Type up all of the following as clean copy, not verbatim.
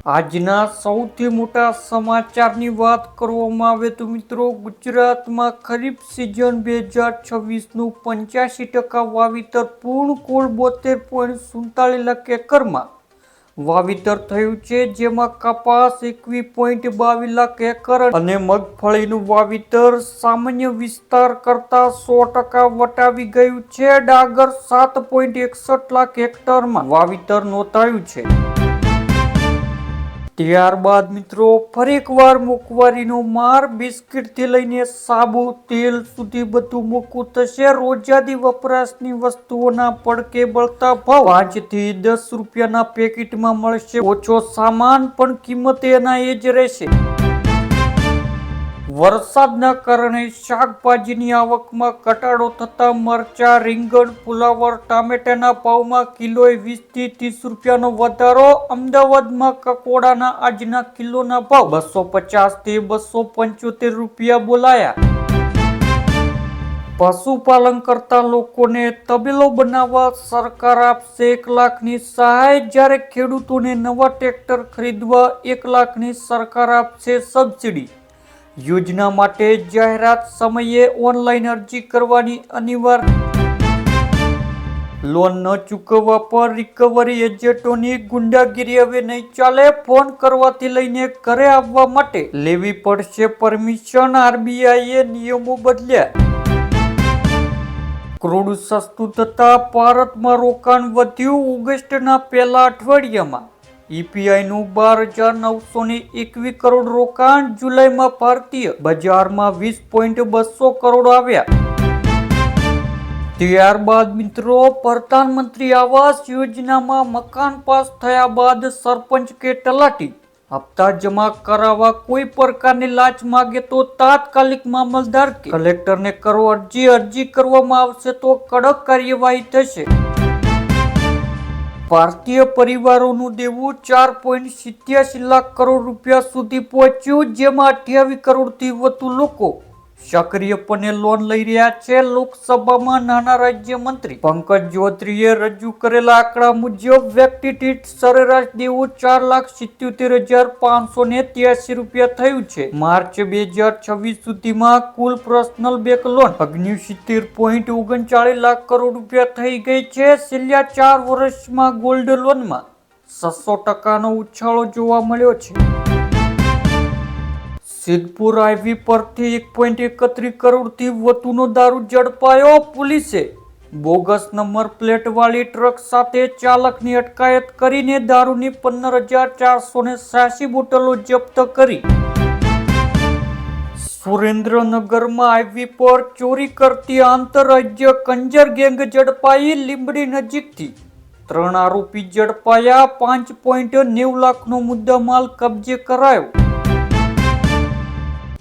આજના સૌથી મોટા સમાચારની વાત કરવામાં આવે તો મિત્રો, ગુજરાતમાં ખરીફ સિઝન 2026નું 85% વાવેતર પૂર્ણ. કુલ 72.47 લાખ એકરમાં વાવેતર થયું છે, જેમાં કપાસ 21.22 લાખ એકર અને મગફળીનું વાવેતર સામાન્ય વિસ્તાર કરતા 100% વટાવી ગયું છે. ડાંગર 7.61 લાખ હેક્ટરમાં વાવેતર નોંધાયું છે. ત્યારબાદ મિત્રો, ફરી એકવાર મોંઘવારીનો માર. બિસ્કિટથી લઈને સાબુ, તેલ સુધી બધું મોંઘું થશે. રોજિંદા વપરાશની વસ્તુઓના પડકે બળતા ભાવ. 5 થી 10 રૂપિયાના પેકેટમાં મળશે ઓછો સામાન, પણ કિંમત એના એ જ રહેશે. વરસાદના કારણે શાકભાજીની આવકમાં ઘટાડો થતા મરચા, રીંગણ, ફુલાવર, ટામેટાના ભાવમાં કિલોએ 20 થી 30 રૂપિયાનો વધારો. અમદાવાદમાં કકોડાના આજના કિલોના ભાવ 250 થી 275 રૂપિયા બોલાયા. પશુપાલન કરતા લોકોને તબેલો બનાવવા સરકાર આપશે 1 લાખની સહાય, જ્યારે ખેડૂતોને નવા ટ્રેક્ટર ખરીદવા 1 લાખની સરકાર આપશે સબસિડી. યોજના માટે જાહેરાત સમયે ઓનલાઈન અરજી કરવાની અનિવાર્ય. લોન ન ચૂકવવા પર રિકવરી એજન્ટોની ગુંડાગીરી હવે નહીં ચાલે. ફોન કરવાથી લઈને ઘરે આવવા માટે લેવી પડશે પરમિશન. આરબીઆઈએ નિયમો બદલ્યા. ક્રૂડ સસ્તું થતા ભારતમાં રોકાણ વધ્યું. ઓગસ્ટના પહેલા અઠવાડિયામાં ઈપીઆઈનું 12,921 કરોડ રોકાણ. જુલાઈમાં ભારતીય બજારમાં 20.200 કરોડ આવ્યા. ત્યારબાદ મિત્રો, પ્રધાનમંત્રી આવાસ યોજનામાં મકાન પાસ થયા બાદ સરપંચ કે તલાટી હપ્તા જમા કરાવવા કોઈ પ્રકારની લાંચ માગે તો તાત્કાલિક મામલતદાર કે કલેક્ટરને કરો અરજી કરવામાં આવશે તો કડક કાર્યવાહી થશે. ભારતીય પરિવારોનું દેવું 4.87 લાખ કરોડ રૂપિયા સુધી પહોંચ્યું, જેમાં 28 કરોડથી વધુ લોકો સક્રિયપણે લોન લઈ રહ્યા છે. લોકસભામાં નાણાં રાજ્યમંત્રી પંકજ ચૌધરીએ રજૂ કરેલા આંકડા મુજબ વ્યક્તિ દીઠ સરેરાશ દેવું 4,77,583 રૂપિયા થયું છે. માર્ચ 2026 સુધીમાં કુલ personal bank loan 69.39 lakh crore રૂપિયા થઈ ગઈ છે. છેલ્લા 4 વર્ષમાં ગોલ્ડ લોનમાં 600%નો ઉછાળો જોવા મળ્યો છે. સિદ્ધપુર હાઈવે પરથી 1.31 કરોડથી વધુનો દારૂ ઝડપાયો. પોલીસે બોગસ નંબર પ્લેટ વાળી ટ્રક સાથે ચાલકની અટકાયત કરીને દારૂની 15,486 બોટલો જપ્ત કરી. સુરેન્દ્રનગરમાં હાઈવે પર ચોરી કરતી આંતરરાજ્ય કંજર ગેંગ ઝડપાઈ. લીંબડી નજીકથી 3 આરોપી ઝડપાયા. 5.90 લાખનો મુદ્દામાલ કબજે કરાયો.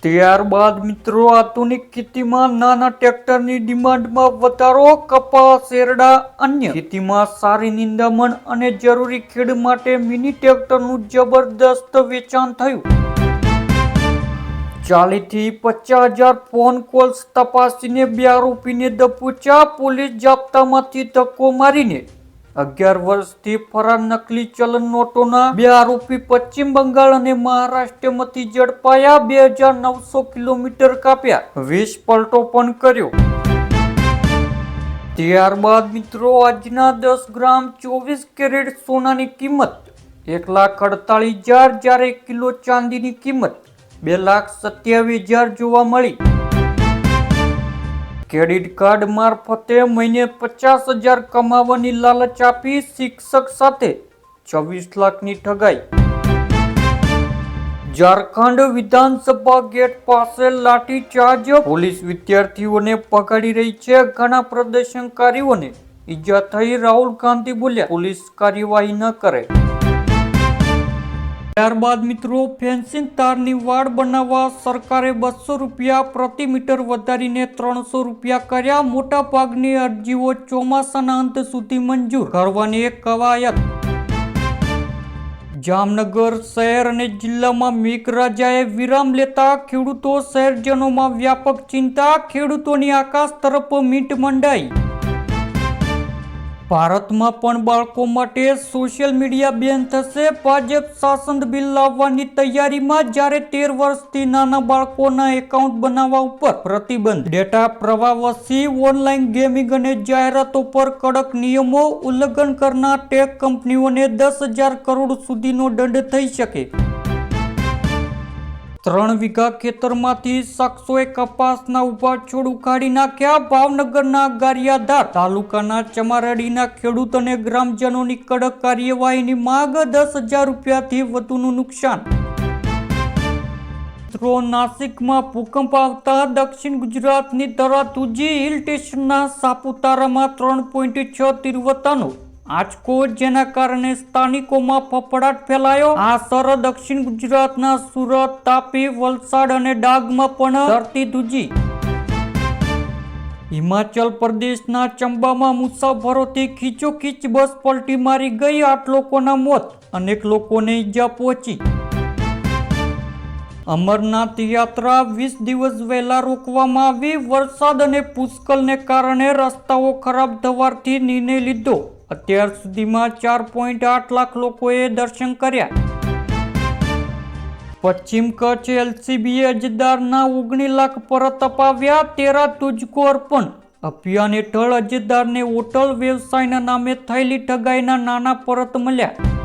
ત્યારબાદ મિત્રો, આધુનિક ખેતીમાં નાના ટ્રેક્ટરની ડિમાન્ડમાં વધારો. કપાસ, એરડા, અન્ય ખેતીમાં સારી નિંદામણ અને જરૂરી ખેડ માટે મિની ટ્રેક્ટરનું જબરદસ્ત વેચાણ થયું. 40 થી 50,000 ફોન કોલ્સ તપાસીને 2 આરોપીને દબોચ્યા. પોલીસ જાપ્તામાંથી ધક્કો મારીને 11 વર્ષથી ફરાર નકલી ચલણ નોટોના 2 આરોપી પશ્ચિમ બંગાળ અને મહારાષ્ટ્રમાંથી ઝડપાયા. 2,900 કિલોમીટર કાપ્યા. 20 પલટો પણ કર્યો. ત્યારબાદ મિત્રો, આજના 10 ગ્રામ 24 કેરેટ સોનાની કિંમત 1,48,000, જ્યારે 1 કિલો ચાંદીની કિંમત 2,27,000 જોવા મળી. ક્રેડિટ કાર્ડ મારફતે મહિને 50,000 કમાવાની લાલચ આપી શિક્ષક સાથે 26 લાખની ઠગાઈ. ઝારખંડ વિધાનસભા ગેટ પાસે લાઠીચાર્જ. પોલીસ વિદ્યાર્થીઓને પકડી રહી છે. ઘણા પ્રદર્શનકારીઓને ઈજા થઈ. રાહુલ ગાંધી બોલ્યા, પોલીસ કાર્યવાહી ન કરે. ત્યારબાદ મિત્રો, ફેન્સિંગ તારની વાડ બનાવવા સરકારે 200 રૂપિયા પ્રતિ મીટર વધારીને 300 રૂપિયા કર્યા. મોટા ભાગની અરજીઓ ચોમાસાના અંત સુધી મંજૂર કરવાની કવાયત. જામનગર શહેર અને જિલ્લામાં મેઘરાજાએ વિરામ લેતા ખેડૂતો શહેરજનોમાં વ્યાપક ચિંતા. ખેડૂતોની આકાશ તરફ મીટ મંડાઈ. ભારતમાં પણ બાળકો માટે સોશિયલ મીડિયા બેન થશે. ભાજપ શાસન બિલ લાવવાની તૈયારીમાં, જ્યારે 13 વર્ષથી નાના બાળકોના એકાઉન્ટ બનાવવા ઉપર પ્રતિબંધ. ડેટા પ્રવાહ વસી ઓનલાઈન ગેમિંગ અને જાહેરાતો પર કડક નિયમો. ઉલ્લંઘન કરનાર ટેક કંપનીઓને 10,000 કરોડ સુધીનો દંડ થઈ શકે. 3 વીઘા ખેતરમાંથી શખ્સોએ કપાસના ઉભા છોડ ઉખાડી નાખ્યા. ભાવનગરના ગારિયાધાર તાલુકાના ચમારડીના ખેડૂત અને ગ્રામજનોની કડક કાર્યવાહીની માંગ. 10,000 રૂપિયાથી વધુનું નુકસાન. નાસિકમાં ભૂકંપ આવતા દક્ષિણ ગુજરાતની ધરા ધ્રુજી. હિલ સ્ટેશનના સાપુતારામાં 3.6 તીવ્રતાનો આંચકો, જેના કારણે સ્થાનિકોમાં ફફડાટ ફેલાયો. આ અસર દક્ષિણ ગુજરાતના સુરત, તાપી, વલસાડ અને ડાંગમાં પણ ધરતી ધ્રુજી. હિમાચલ પ્રદેશના ચંબામાં મુસાફરોથી ખીચોખીચ બસ પલટી મારી ગઈ. 8 લોકોના મોત, અનેક લોકોને ઈજા પહોંચી. અમરનાથ યાત્રા 20 દિવસ વહેલા રોકવામાં આવી. વરસાદ અને ભૂસ્ખલનને કારણે રસ્તાઓ ખરાબ થવાથી નિર્ણય લીધો. અત્યાર સુધીમાં 4.8 લાખ લોકોએ દર્શન કર્યા. પશ્ચિમ કચ્છ એલસીબીએ અરજદારના 19 લાખ પરત અપાવ્યા. 13 તુજકો અર્પણ અભિયાન હેઠળ અરજદારને હોટલ વ્યવસાયના નામે થયેલી ઠગાઈના નાણાં પરત મળ્યા.